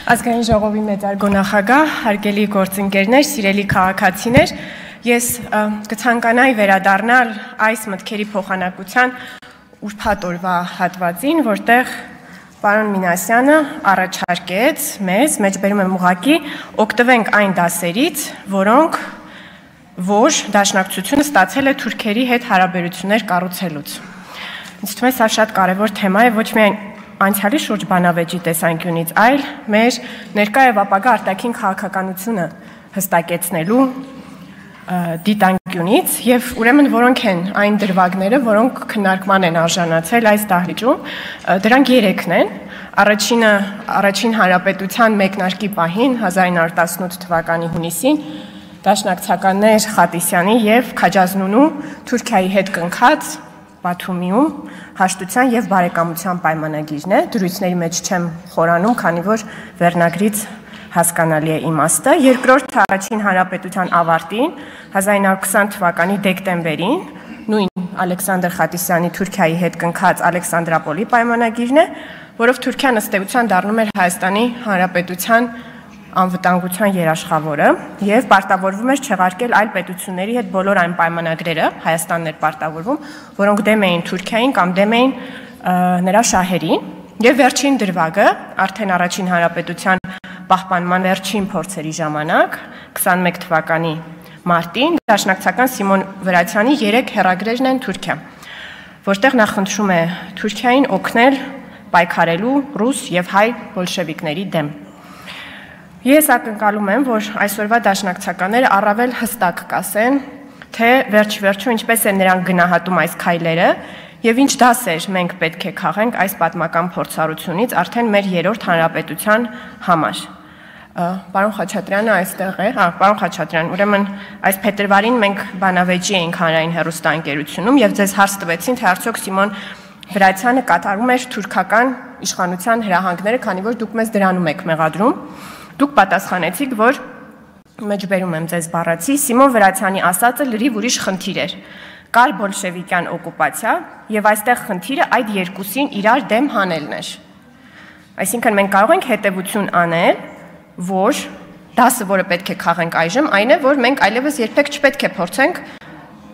Ազգային ժողովի մեծարգո նախագահ, հարգելի գործընկերներ, սիրելի քաղաքացիներ, ես կցանկանայի վերադառնալ այս մտքերի փոխանակության ուրբաթ օրվա հատվածին, որտեղ պարոն Մինասյանը առաջարկեց մեզ, մեջբերում եմ ուղղակի, օգտվենք այն դասերից, որոնք որ դաշնակցությունը ստացել է թուրքերի հետ հարաբերություններ կառուցելուց։ Ինձ թվում է սա շատ կարևոր թեմա է ոչ միայն անցյալի շուրջ բանավեճի տեսանկյունից, այլ մեր ներկա եւ ապագա արտաքին քաղաքականությունը հստակեցնելու դիտանկյունից եւ ուրեմն որոնք են այն դրվագները, որոնք քննարկման են արժանացել այս դահլիճում, դրանք 3-ն են։ Առաջին հանրապետության մեկնարկի պահին 1918 թվականի հունիսին դաշնակցականներ Խատիսյանի եւ Քաջազնունու Թուրքիայի հետ կնքած Բաթումիում հաշտության եւ բարեկամության պայմանագիրն է, դրույթների մեջ չեմ խորանում, քանի որ վերնագրից հասկանալի է իմաստը։ Երկրորդ առաջին հանրապետության ավարտին 1920 թվականի դեկտեմբերին նույն Ալեքսանդր Խատիսյանի Թուրքիայի հետ կնքած Ալեքսանդրապոլի պայմանագիրն է, որով Թուրքիան ըստ էության դառնում էր Հայաստանի Հանրապետության անվտանգության երաշխավորը եւ պարտավորվում էր չեղարկել այլ պետությունների հետ բոլոր այն պայմանագրերը, Հայաստանն էր պարտավորվում, որոնք դեմ էին Թուրքիային կամ դեմ էին նրա շահերին, եւ վերջին դրվագը արդեն առաջին հանրապետության պահպանման վերջին փորձերի ժամանակ 21 թվականի մարտին դաշնակցական Սիմոն Վրացյանի 3 հեռագրերն են Թուրքիա, որտեղ նա խնդրում է Թուրքիային օգնել պայքարելու ռուս եւ հայ բոլշևիկների դեմ։ Ես ակնկալում եմ, որ այսօրվա դաշնակցականները առավել հստակ կասեն, թե վերջ-վերջում ինչպես են նրանք գնահատում այս քայլերը եւ ինչ դասեր մենք պետք է քաղենք այս պատմական փորձառությունից արդեն մեր երրորդ հանրապետության համար։ Պարոն Խաչատրյանը այստեղ է, պարոն Խաչատրյան, ուրեմն այս փետրվարին մենք բանավեճի էինք հանրային հեռուստաընկերությունում եւ ձեզ հարց տվեցին, թե արդյոք Սիմոն Վրացյանը կատարում էր թուրքական իշխանության հրահանգները, քանի որ դուք մեզ դրանում եք մեղադրում։ Դուք պատասխանեցիք, որ մեջբերում եմ ձեզ բառացի, Սիմոն Վրացյանի ասածը լրիվ ուրիշ խնդիր էր։ Կար բոլշևիկյան օկուպացիա եւ այստեղ խնդիրը այդ երկուսին իրար դեմ հանելն էր։ Այսինքն մենք կարող ենք հետեւություն անել, որ դասը, որը պետք է քաղենք այժմ, այն է, որ մենք այլևս երբեք չպետք է փորձենք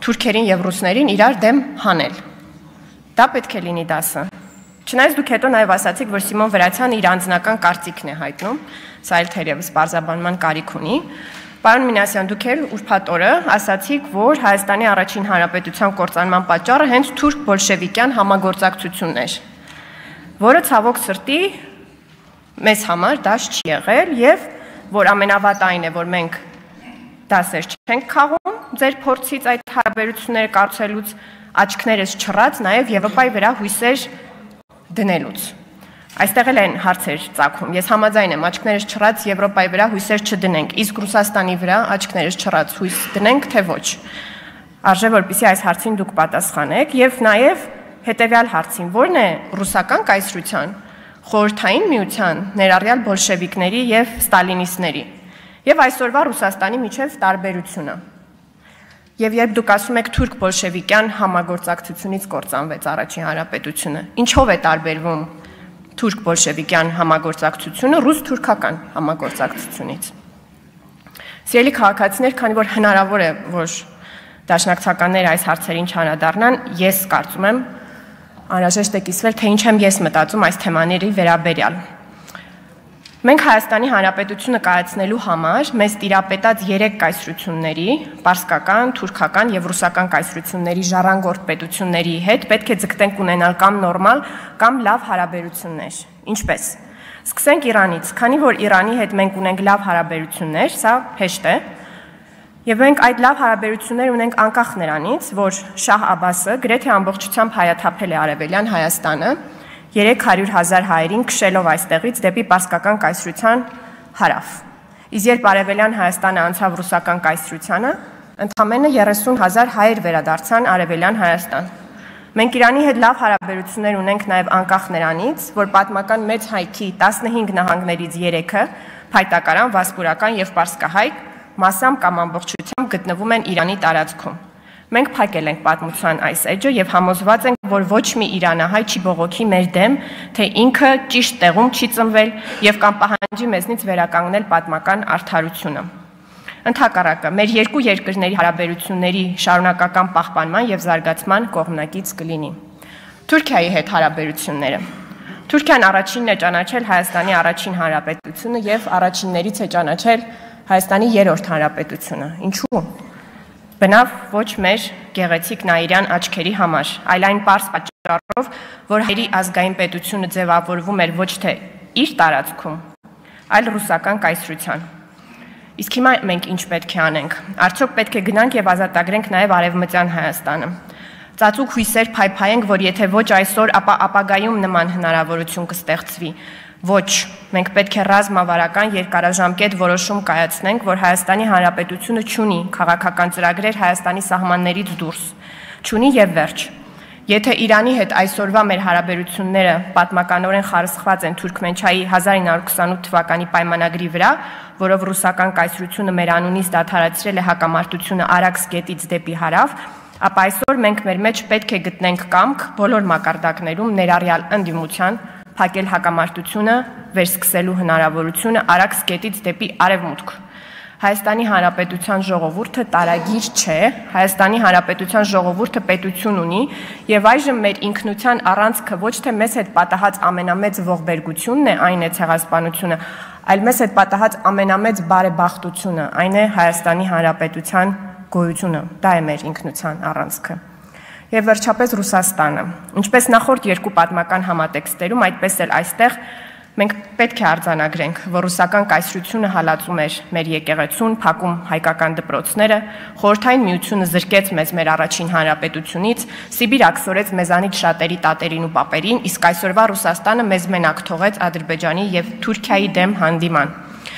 թուրքերին եւ ռուսներին իրար դեմ հանել։ Դա պետք է լինի դասը։ Չնայած դուք հետո նաև ասացիք, որ Սիմոն Վրացյանը իր անձնական կարծիքն է հայտնում, սա էլ թերևս բարձրաբանման կարիք ունի։ Պարոն Մինասյան, դուք էլ ուրբաթ օրը ասացիք, որ Հայաստանի առաջին հանրապետության կործանման պատճառը հենց թուրք բոլշևիկյան համագործակցությունն էր, որը ցավոք սրտի մեզ համար դաշ չի եղել եւ որ ամենավատը այն է, որ մենք դասեր չենք քաղում ձեր փորձից այդ հարաբերությունները կառուցելուց, աչքներս չռած նաև Եվրոպայի վրա հույսեր դնելուց։ Այստեղ էլ են հարցեր ծագում։ Ես համաձայն եմ, աչքներս չռած Եվրոպայի վրա հույսեր չդնենք, իսկ Ռուսաստանի վրա աչքներս չռած հույս դնենք, թե ոչ։ Արժե որպեսզի այս հարցին դուք պատասխանեք եւ նաեւ հետեւյալ հարցին, ո՞րն է ռուսական կայսրության, խորհրդային միության, ներառյալ բոլշևիկների եւ ստալինիստների եւ այսօրվա Ռուսաստանի միջև տարբերությունը։ Եվ երբ դուք ասում եք թուրք բոլշևիկյան համագործակցությունից կործանվեց առաջին հանրապետությունը, ինչով է տարբերվում թուրք բոլշևիկյան համագործակցությունը ռուս-թուրքական համագործակցությունից։ Սիրելի քաղաքացիներ, քանի որ հնարավոր է, որ դաշնակցականները այս հարցերին չանդրադառնան, ես կարծում եմ անհրաժեշտ է կիսվել, թե ինչ եմ ես մտածում այս թեմաների վերաբերյալ։ Մենք Հայաստանի Հանրապետությունը կայացնելու համար մեզ տիրապետած 3 կայսրությունների, պարսկական, թուրքական եւ ռուսական կայսրությունների ժառանգորդ պետությունների հետ պետք է ձգտենք ունենալ կամ նորմալ, կամ լավ հարաբերություններ։ Ինչպես։ Սկսենք Իրանից, քանի որ Իրանի հետ մենք ունենք լավ հարաբերություններ, սա հեշտ է։ Եվ մենք այդ լավ հարաբերություններ ունենք անկախ նրանից, որ Շահ Աբասը գրեթե ամբողջությամբ հայաթափել է Արևելյան Հայաստանը 300,000 հայերին քշելով այստեղից դեպի պարսկական կայսրության հարավ։ Իսկ երբ Արևելյան Հայաստանը անցավ ռուսական կայսրությանը, ընդամենը 30,000 հայեր վերադարձան Արևելյան Հայաստան։ Մենք Իրանի հետ լավ հարաբերություններ ունենք նաև անկախ նրանից, որ պատմական մեծ հայքի 15 նահանգներից 3-ը Փայտակարան, Վասպուրական եւ Պարսկահայք մասամբ կամ ամբողջությամբ գտնվում են Իրանի տարածքում։ Մենք փակել ենք պատմության այս էջը եւ համոզված ենք, որ ոչ մի իրանահայ չի բողոքի մեր դեմ, թե ինքը ճիշտ տեղում չի ծնվել եւ կամ պահանջի մեզնից վերականգնել պատմական արդարությունը։ Ընդհակառակը, մեր երկու երկրների հարաբերությունների շարունակական պահպանման եւ զարգացման կողմնակից կլինի։ Թուրքիայի հետ հարաբերությունները։ Թուրքիան առաջինն է ճանաչել Հայաստանի առաջին հանրապետությունը եւ առաջիններից է ճանաչել Հայաստանի երրորդ հանրապետությունը։ Ինչու՞։ Բնավ ոչ մեր գեղեցիկ նայիրյան աչքերի համար, այլ այն պարզ պատճառով, որ հայերի ազգային պետությունը ձևավորվում էր ոչ թե իր տարածքում, այլ ռուսական կայսրության։ Իսկ հիմա մենք ինչ պետք է անենք։ Արդյոք պետք է գնանք եւ ազատագրենք նաեւ Արևմտյան Հայաստանը։ Ծածուկ հույսեր փայփայենք, որ եթե ոչ այսօր, ապա ապագայում նման հնարավորություն կստեղծվի։ Ոչ, մենք պետք է ռազմավարական երկարաժամկետ որոշում կայացնենք, որ Հայաստանի Հանրապետությունը չունի քաղաքական ծրագրեր Հայաստանի սահմաններից դուրս, չունի եւ վերջ։ Եթե Իրանի հետ այսօրվա մեր հարաբերությունները պատմականորեն խարսխված են Թուրքմենչայի 1928 թվականի պայմանագրի վրա, որով ռուսական կայսրությունը մեր անունից դադարեցրել է հակամարտությունը Արաքս գետից դեպի հարավ, ապա այսօր մենք մեր մեջ պետք է գտնենք կամք բոլոր մակարդակներում ներառյալ ընդդիմության փակել հակամարտությունը, վերսկսելու հնարավորությունը Արաքս գետից դեպի արևմուտք։ Հայաստանի Հանրապետության ժողովուրդը տարագիր չէ, Հայաստանի Հանրապետության ժողովուրդը պետություն ունի եւ այժմ մեր ինքնության առանցքը ոչ թե մեզ հետ պատահած ամենամեծ ողբերգությունն է, այն է ցեղասպանությունը, այլ մեզ հետ պատահած ամենամեծ բարեբախտությունը, այն է Հայաստանի Հանրապետության գոյությունը, դա է մեր ինքնության առանցքը։ Եվ վերջապես Ռուսաստանը։ Ինչպես նախորդ երկու պատմական համատեքստերում, այդպես էլ այստեղ մենք պետք է արձանագրենք, որ ռուսական կայսրությունը հալածում էր մեր եկեղեցուն, փակում հայկական դպրոցները, Խորհրդային Միությունը զրկեց մեզ մեր առաջին հանրապետությունից, Սիբիր աքսորեց մեզանից շատերի տատերին ու պապերին, իսկ այսօրվա Ռուսաստանը մեզ մենակ թողեց Ադրբեջանի եւ Թուրքիայի դեմ հանդիման։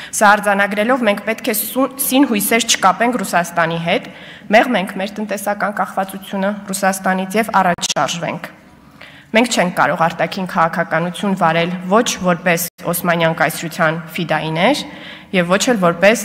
Սա արձանագրելով մենք պետք է սին հույսեր չկապենք Ռուսաստանի հետ, մեղմենք մեր տնտեսական կախվածությունը Ռուսաստանից եւ առաջ շարժվենք։ Մենք չենք կարող արտաքին քաղաքականություն վարել ոչ որպես Օսմանյան կայսրության ֆիդայիներ եւ ոչ էլ որպես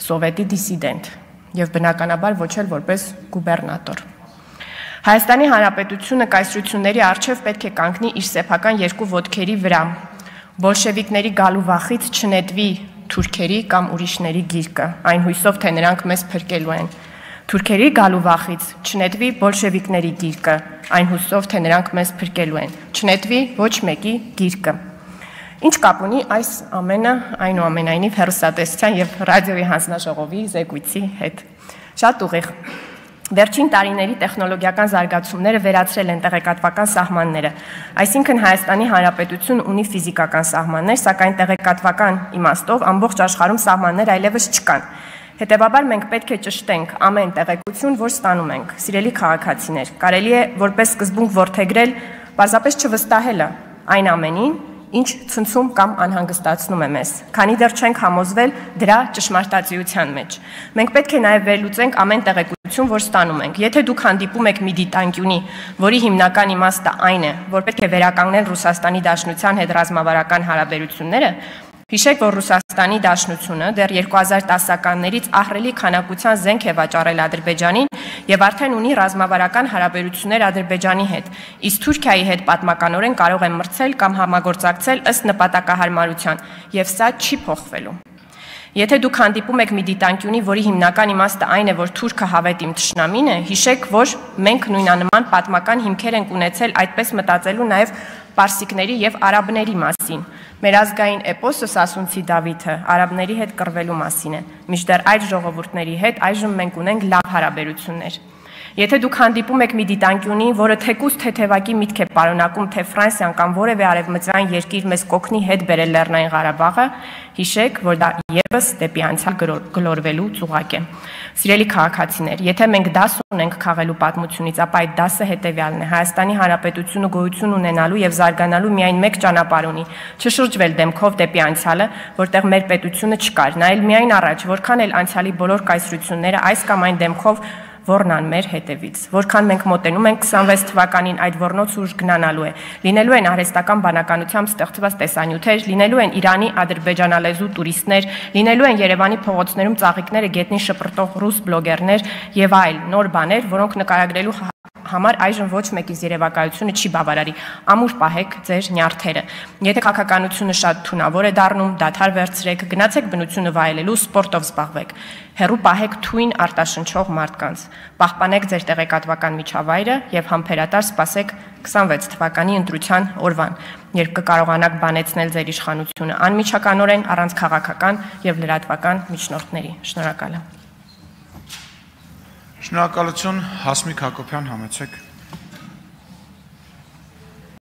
սովետի դիսիդենտ եւ բնականաբար ոչ էլ որպես գուբերնատոր։ Հայաստանի Հանրապետությունը կայսրությունների առջև պետք է կանգնի իր սեփական երկու ոտքերի վրա։ Բոլշևիկների գալու վախից չնետվի թուրքերի կամ ուրիշների գիրկը, այն հույսով, թե նրանք մեզ փրկելու են։ Թուրքերի գալու վախից չնետվի բոլշևիկների գիրկը, այն հույսով, թե նրանք մեզ փրկելու են։ Չնետվի ոչ մեկի գիրկը։ Ինչ կապ ունի այս ամենը այնուամենայնիվ հեռուստատեսության եւ ռադիոյի հանձնաժողովի զեկույցի հետ։ Շատ ուղիղ։ Վերջին տարիների տեխնոլոգիական զարգացումները վերացրել են տեղեկատվական սահմանները, այսինքն Հայաստանի Հանրապետություն ունի ֆիզիկական սահմաններ, սակայն տեղեկատվական իմաստով ամբողջ աշխարհում սահմաններ այլևս չկան։ Հետևաբար մենք պետք է ճշտենք ամեն տեղեկություն, որ ստանում ենք։ Սիրելի քաղաքացիներ, կարելի է որպես սկզբունք որդեգրել պարզապես չվստահելը այն ամենին, ինչ ցնցում կամ անհանգստացնում է մեզ, քանի դեռ չենք համոզվել դրա ճշմարտացիության մեջ։ Մենք պետք է նաև վերլուծենք ամեն տեղեկություն, որ ստանում ենք։ Եթե դուք հանդիպում եք մի դիտանկյունի, որի հիմնական իմաստը այն է, որ պետք է վերականգնել Ռուսաստանի Դաշնության հետ ռազմավարական հարաբերությունները, հիշեք, որ Ռուսաստանի Դաշնությունը դեռ 2010-ականներից ահռելի քանակության զենք է վաճառել Ադրբեջանին եւ արդեն ունի ռազմավարական հարաբերություններ Ադրբեջանի հետ, իսկ Թուրքիայի հետ պատմականորեն կարող է մրցել կամ համագործակցել ըստ նպատակահարմարության, եւ սա չի փոխվելու։ Եթե դուք հանդիպում եք մի դիտանկյունի, որի հիմնական իմաստը այն է, որ թուրքը հավետ իմ թշնամին է, հիշեք, որ մենք նույնանման պատմական հիմքեր ենք ունեցել այդպես մտածելու նաև պարսիկների եւ արաբների մասին։ Մեր ազգային էպոսը Սասունցի Դավիթը արաբների հետ կռվելու մասին է, մինչդեռ այդ ժողովուրդների հետ այժմ մենք ունենք լավ հարաբերություններ։ Եթե դուք հանդիպում եք մի դիտանկյունի, որը թեկուզ թեթևակի միտք է պարունակում, թե Ֆրանսիան կամ որևէ արևմտյան երկիր մեզ կօգնի հետ բերել Լեռնային Ղարաբաղը, հիշեք, որ դա եւս դեպի անցյալ գլորվելու ծուղակ է։ Սիրելի քաղաքացիներ, եթե մենք դաս ունենք քաղելու պատմությունից, ապա այդ դասը հետեւյալն է. Հայաստանի Հանրապետությունը գոյություն ունենալու եւ զարգանալու միայն մեկ ճանապարհ ունի՝ չշրջվել դեմքով դեպի անցյալը, որտեղ մեր պետությունը չկար, նայել միայն առաջ, որքան էլ անցյալի բոլոր կայսրությունները այս կամ այն դեմքով ոռնան մեր հետևից, որքան մենք մոտենում ենք 26 թվականին այդ ոռնոց ուժ գնանալու է, լինելու են արհեստական բանականությամբ ստեղծված տեսանյութեր, լինելու են Իրանի ադրբեջանալեզու տուրիստներ, լինելու են Երևանի փողոցներում ծաղիկները գետնին շպրտող ռուս բլոգերներ եւ այլ նոր բաներ, որոնք նկարագրելու համար այժմ ոչ մեկիս երևակայությունը չի բավարարի։ Ամուր պահեք ձեր նյարդերը։ Եթե քաղաքականությունը շատ թունավոր է դառնում, դադար վերցրեք, գնացեք բնությունը վայելելու, սպորտով զբաղվեք։ Հեռու պահեք թույն արտաշնչող մարդկանց։ Պահպանեք ձեր տեղեկատվական միջավայրը եւ համբերատար սպասեք 26 թվականի ընտրության օրվան, երբ կկարողանաք բանեցնել ձեր իշխանությունը անմիջականորեն առանց քաղաքական եւ լրատվական միջնորդների։ Շնորհակալ եմ։ Շնորհակալություն, Հասմիկ Հակոբյան, համեցեք։